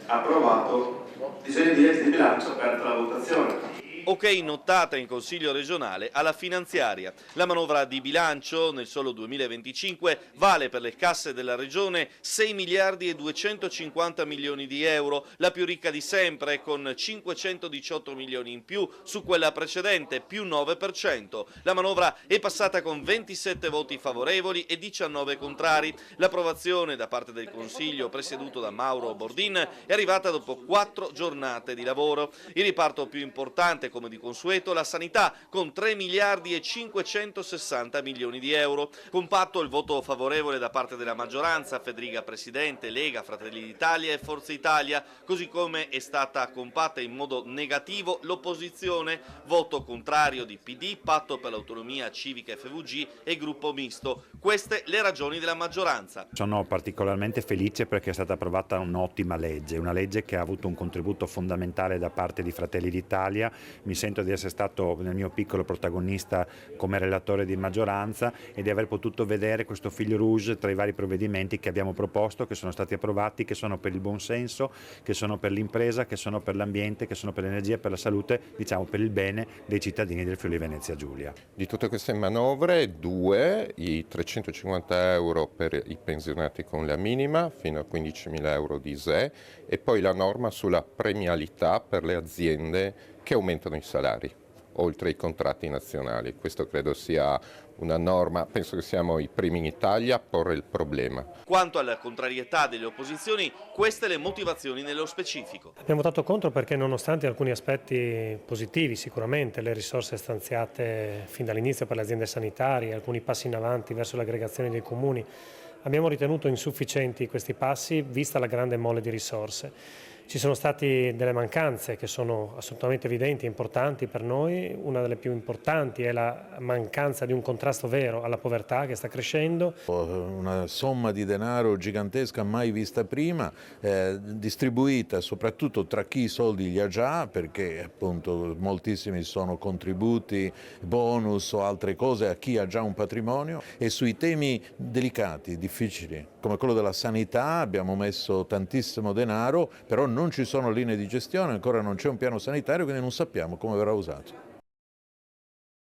Approvato. Disegno di legge di bilancio, aperta la votazione. Ok notata in Consiglio regionale alla finanziaria. La manovra di bilancio nel solo 2025 vale per le casse della regione 6 miliardi e 250 milioni di euro, la più ricca di sempre, con 518 milioni in più su quella precedente, più 9%. La manovra è passata con 27 voti favorevoli e 19 contrari. L'approvazione da parte del Consiglio presieduto da Mauro Bordin è arrivata dopo 4 giornate di lavoro. Il riparto più importante, come di consueto, la sanità, con 3 miliardi e 560 milioni di euro. Compatto il voto favorevole da parte della maggioranza, Federica Presidente, Lega, Fratelli d'Italia e Forza Italia, così come è stata compatta in modo negativo l'opposizione, voto contrario di PD, Patto per l'Autonomia Civica FVG e Gruppo Misto. Queste le ragioni della maggioranza. Sono particolarmente felice perché è stata approvata un'ottima legge, una legge che ha avuto un contributo fondamentale da parte di Fratelli d'Italia. Mi sento di essere stato nel mio piccolo protagonista come relatore di maggioranza e di aver potuto vedere questo fil rouge tra i vari provvedimenti che abbiamo proposto, che sono stati approvati, che sono per il buonsenso, che sono per l'impresa, che sono per l'ambiente, che sono per l'energia, per la salute, diciamo per il bene dei cittadini del Friuli Venezia Giulia. Di tutte queste manovre, due, i 350 euro per i pensionati con la minima fino a 15.000 euro di ISEE e poi la norma sulla premialità per le aziende che aumentano i salari, oltre ai contratti nazionali. Questo credo sia una norma, penso che siamo i primi in Italia a porre il problema. Quanto alla contrarietà delle opposizioni, queste le motivazioni nello specifico. Abbiamo votato contro perché nonostante alcuni aspetti positivi, sicuramente le risorse stanziate fin dall'inizio per le aziende sanitarie, alcuni passi in avanti verso l'aggregazione dei comuni, abbiamo ritenuto insufficienti questi passi vista la grande mole di risorse. Ci sono state delle mancanze che sono assolutamente evidenti e importanti per noi. Una delle più importanti è la mancanza di un contrasto vero alla povertà che sta crescendo. Una somma di denaro gigantesca mai vista prima, distribuita soprattutto tra chi i soldi li ha già, perché appunto moltissimi sono contributi, bonus o altre cose a chi ha già un patrimonio, e sui temi delicati, difficili, come quello della sanità abbiamo messo tantissimo denaro, però non ci sono linee di gestione, ancora non c'è un piano sanitario, quindi non sappiamo come verrà usato.